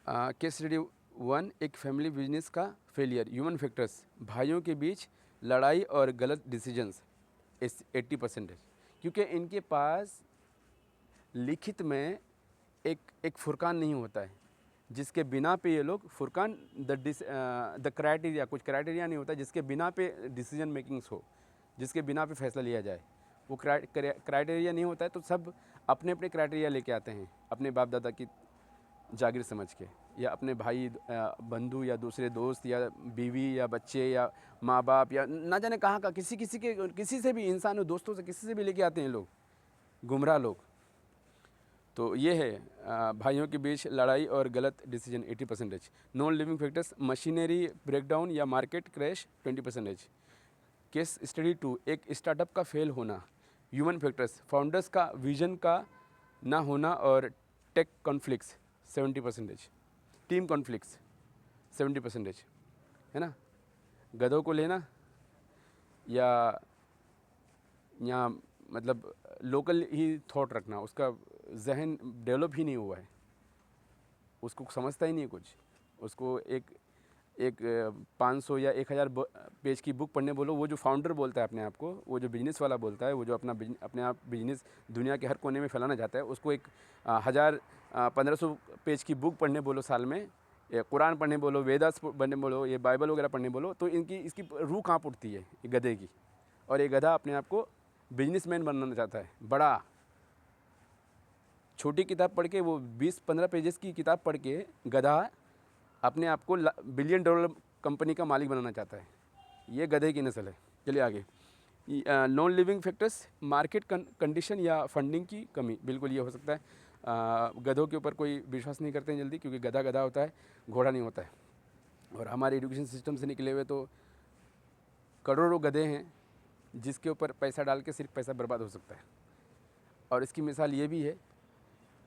Case study 1, एक family business का failure, human factors, भाइयों के बीच लड़ाई और गलत डिसीजंस 80%। क्योंकि इनके पास लिखित में एक फुरकान नहीं होता है, जिसके बिना पे ये लोग फुरकान द क्राइटेरिया, कुछ क्राइटेरिया नहीं होता जिसके बिना पे डिसीजन मेकिंग्स हो, जिसके बिना पे फैसला लिया जाए। वो क्राइटेरिया नहीं होता है, तो सब अपने अपने क्राइटेरिया लेके आते हैं, अपने बाप दादा की जागीर समझ के, या अपने भाई बंधु या दूसरे दोस्त या बीवी या बच्चे या माँ बाप या ना जाने कहाँ का किसी से भी, इंसान दोस्तों से किसी से भी लेके आते हैं लोग, गुमराह लोग। तो ये है भाइयों के बीच लड़ाई और गलत decision 80%। Non living factors, machinery breakdown या मार्केट क्रैश 20%। केस स्टडी 2, एक स्टार्टअप का फेल होना, ह्यूमन फैक्टर्स, फाउंडर्स का विजन का ना होना और टेक कॉन्फ्लिक्ट्स 70%, टीम कॉन्फ्लिक्ट्स 70%, है ना। गधों को लेना या मतलब लोकल ही थॉट रखना, उसका जहन डेवलप ही नहीं हुआ है, उसको समझता ही नहीं कुछ। उसको एक 500 या 1000 पेज की बुक पढ़ने बोलो, वो जो फाउंडर बोलता है अपने आप को, वो जो बिजनेस वाला बोलता है, वो जो अपने आप बिजनेस दुनिया के हर कोने में फैलाना चाहता है, उसको 1500 पेज की बुक पढ़ने बोलो साल में, कुरान पढ़ने बोलो, वेदास पढ़ने बोलो, ये बाइबल वगैरह पढ़ने बोलो, तो इसकी रूह काँप उठती है ये गधे की। और ये गधा अपने आप को बिजनेसमैन बनाना चाहता है, बड़ा। छोटी किताब पढ़ के, वो 20-15 पेजेस की किताब पढ़ के गधा अपने आप को $1 बिलियन कंपनी का मालिक बनाना चाहता है। ये गधे की नस्ल है। चलिए आगे। Non living factors, market condition या फंडिंग की कमी, बिल्कुल ये हो सकता है। गधों के ऊपर कोई विश्वास नहीं करते हैं जल्दी, क्योंकि गधा गधा होता है, घोड़ा नहीं होता है। और हमारे एजुकेशन सिस्टम से निकले हुए तो करोड़ों गधे हैं जिसके ऊपर पैसा डाल के सिर्फ पैसा बर्बाद हो सकता है। और इसकी मिसाल ये भी है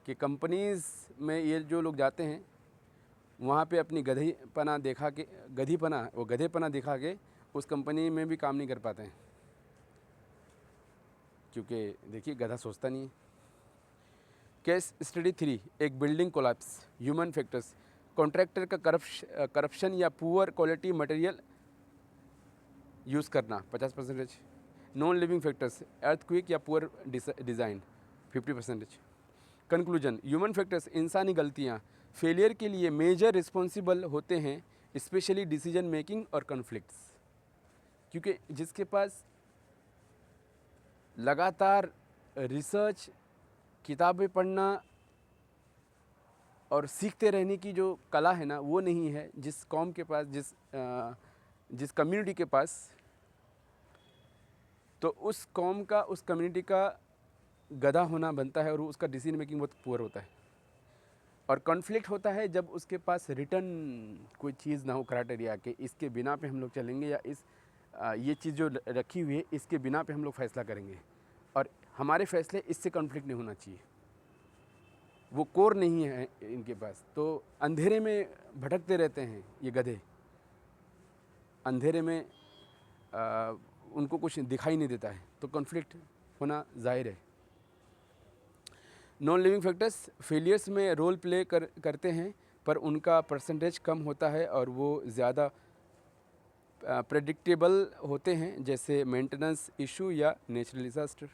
कि कंपनीज़ में ये जो लोग जाते हैं, वहाँ पे अपनी गधेपना दिखा के उस कंपनी में भी काम नहीं कर पाते हैं, क्योंकि देखिए गधा सोचता नहीं है। केस स्टडी 3, एक building collapse, human factors, contractor का करप्शन या पुअर क्वालिटी मटेरियल यूज़ करना 50%। नॉन लिविंग फैक्टर्स, अर्थक्वेक या poor design 50%। Conclusion, human factors, इंसानी गलतियाँ फेलियर के लिए मेजर रिस्पॉन्सिबल होते हैं, स्पेशली डिसीजन मेकिंग और कॉन्फ्लिक्ट्स। क्योंकि जिसके पास लगातार रिसर्च, किताबें पढ़ना और सीखते रहने की जो कला है ना, वो नहीं है जिस कौम के पास, जिस कम्युनिटी के पास, तो उस कौम का, उस कम्युनिटी का गधा होना बनता है और उसका डिसीजन मेकिंग बहुत पुअर होता है। और कॉन्फ्लिक्ट होता है जब उसके पास रिटर्न कोई चीज़ ना हो, क्राइटेरिया के इसके बिना पे हम लोग चलेंगे, या ये चीज़ जो रखी हुई है इसके बिना पे हम लोग फैसला करेंगे, और हमारे फैसले इससे कॉन्फ्लिक्ट नहीं होना चाहिए। वो कोर नहीं है इनके पास, तो अंधेरे में भटकते रहते हैं ये गधे। अंधेरे में उनको कुछ दिखाई नहीं देता है, तो कॉन्फ्लिक्ट होना जाहिर है। नॉन लिविंग फैक्टर्स फेलियर्स में रोल प्ले करते हैं, पर उनका परसेंटेज कम होता है और वो ज़्यादा प्रेडिक्टेबल होते हैं, जैसे मेंटेनेंस इशू या नेचुरल डिज़ास्टर।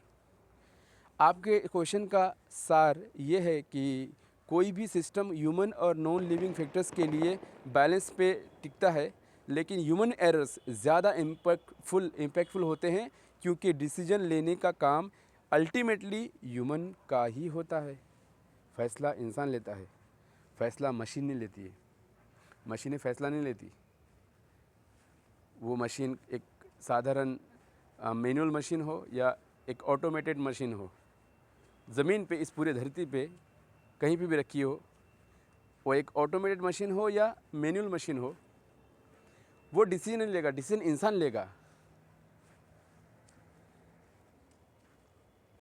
आपके क्वेश्चन का सार ये है कि कोई भी सिस्टम ह्यूमन और नॉन लिविंग फैक्टर्स के लिए बैलेंस पे टिकता है, लेकिन ह्यूमन एरर्स ज़्यादा इम्पैक्टफुल होते हैं, क्योंकि डिसीजन लेने का काम अल्टीमेटली ह्यूमन का ही होता है। फैसला इंसान लेता है, फैसला मशीन नहीं लेती है। मशीनें फैसला नहीं लेती। वो मशीन एक साधारण मैनुअल मशीन हो या एक ऑटोमेटेड मशीन हो, ज़मीन पे, इस पूरे धरती पे कहीं पे भी रखी हो, वो एक ऑटोमेटेड मशीन हो या मैनुअल मशीन हो, वो डिसीजन नहीं लेगा, डिसीजन इंसान लेगा।